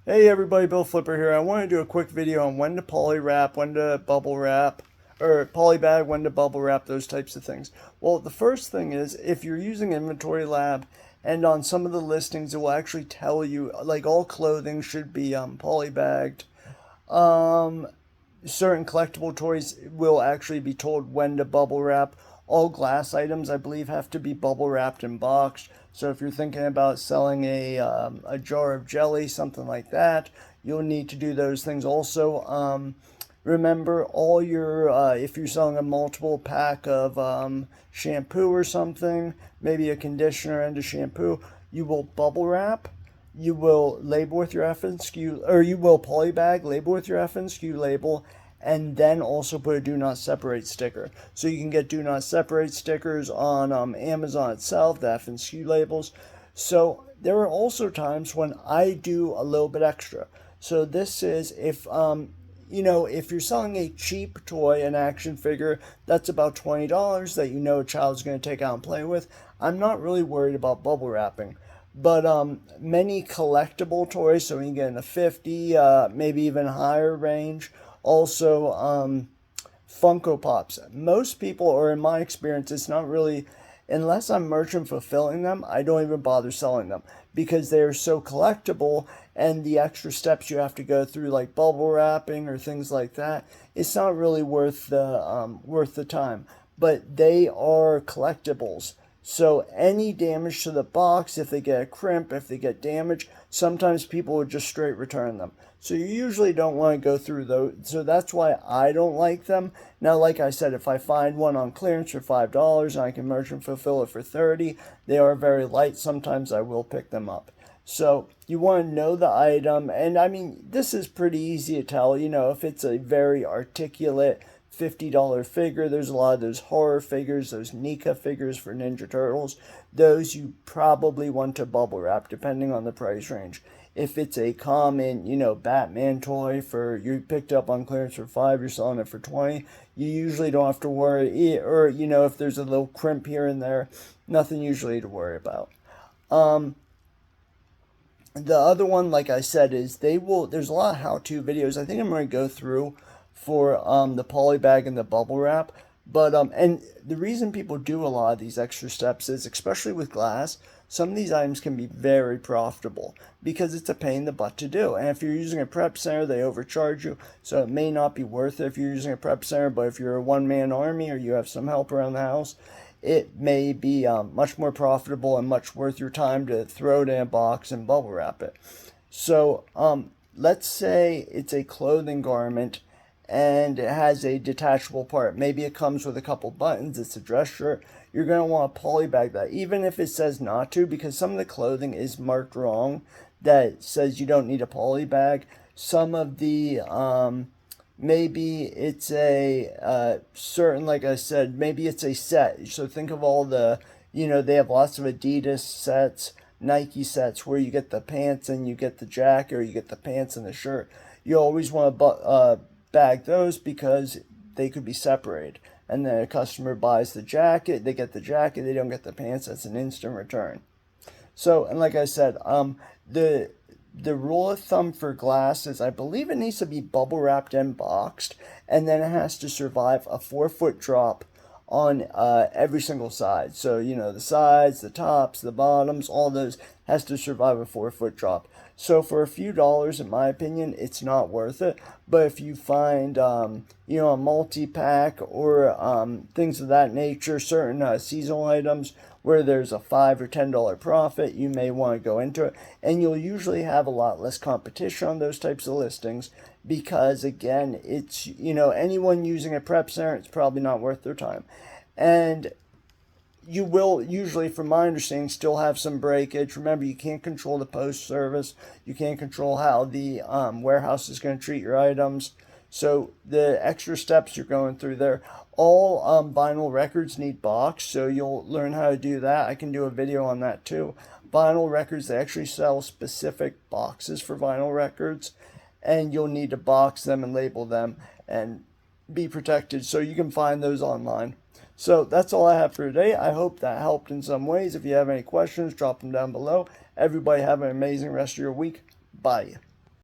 Hey everybody, Bill Flipper here. I want to do a quick video on when to poly wrap, when to bubble wrap, or polybag, when to bubble wrap, those types of things. Well, the first thing is if you're using Inventory Lab and on some of the listings it will actually tell you like all clothing should be polybagged. Um, Certain collectible toys will actually be told when to bubble wrap. All glass items, I believe, have to be bubble wrapped and boxed. So if you're thinking about selling a jar of jelly, something like that, you'll need to do those things also. Remember, all your if you're selling a multiple pack of shampoo or something, maybe a conditioner and a shampoo, you will bubble wrap, you will label with your F and SKU, or you will polybag, label with your F and SKU label, and then also put a do not separate sticker. So you can get do not separate stickers on Amazon itself, the F and SKU labels. So there are also times when I do a little bit extra. So this is if you're selling a cheap toy, an action figure that's about $20 that you know a child's going to take out and play with, I'm not really worried about bubble wrapping. But many collectible toys, so you get in the 50, maybe even higher range. Also, Funko Pops. Most people, or in my experience, it's not really, unless I'm merchant fulfilling them, I don't even bother selling them because they are so collectible and the extra steps you have to go through, like bubble wrapping or things like that, it's not really worth the time. But they are collectibles. So any damage to the box, if they get a crimp, if they get damaged, sometimes people would just straight return them. So you usually don't want to go through those. So that's why I don't like them. Now, like I said, if I find one on clearance for $5 and I can merchant fulfill it for 30, they are very light. Sometimes I will pick them up. So you want to know the item, and I mean, this is pretty easy to tell. If it's a very articulate $50 figure. There's a lot of those horror figures, those NECA figures for Ninja Turtles. Those you probably want to bubble wrap depending on the price range. If it's a common, Batman toy for you picked up on clearance for 5, you're selling it for 20, you usually don't have to worry. Or, if there's a little crimp here and there, nothing usually to worry about. The other one, like I said, is there's a lot of how-to videos. I think I'm going to go through for the poly bag and the bubble wrap. But and the reason people do a lot of these extra steps is, especially with glass, some of these items can be very profitable because it's a pain in the butt to do. And if you're using a prep center, they overcharge you, so it may not be worth it if you're using a prep center. But if you're a one-man army or you have some help around the house, it may be much more profitable and much worth your time to throw it in a box and bubble wrap it. So let's say it's a clothing garment and it has a detachable part. Maybe it comes with a couple buttons, it's a dress shirt. You're going to want to polybag that, even if it says not to, because some of the clothing is marked wrong that says you don't need a polybag. Some of the, maybe it's a certain, like I said, maybe it's a set. So think of all the, they have lots of Adidas sets, Nike sets, where you get the pants and you get the jacket, or you get the pants and the shirt. You always want to bag those because they could be separated, and then a customer buys the jacket, they get the jacket, they don't get the pants, that's an instant return. So, and like I said, the rule of thumb for glass is, I believe it needs to be bubble wrapped and boxed, and then it has to survive a 4-foot drop on every single side. So, the sides, the tops, the bottoms, all those has to survive a 4-foot drop. So for a few dollars, in my opinion, it's not worth it. But if you find, a multi-pack or things of that nature, certain seasonal items where there's a $5 or $10 profit, you may want to go into it. And you'll usually have a lot less competition on those types of listings because, again, it's, anyone using a prep center, it's probably not worth their time. And you will usually, from my understanding, still have some breakage. Remember, you can't control the post service. You can't control how the warehouse is going to treat your items. So the extra steps you're going through there. All vinyl records need box, so you'll learn how to do that. I can do a video on that too. Vinyl records, they actually sell specific boxes for vinyl records, and you'll need to box them and label them and be protected. So you can find those online. So that's all I have for today. I hope that helped in some ways. If you have any questions, drop them down below. Everybody have an amazing rest of your week. Bye.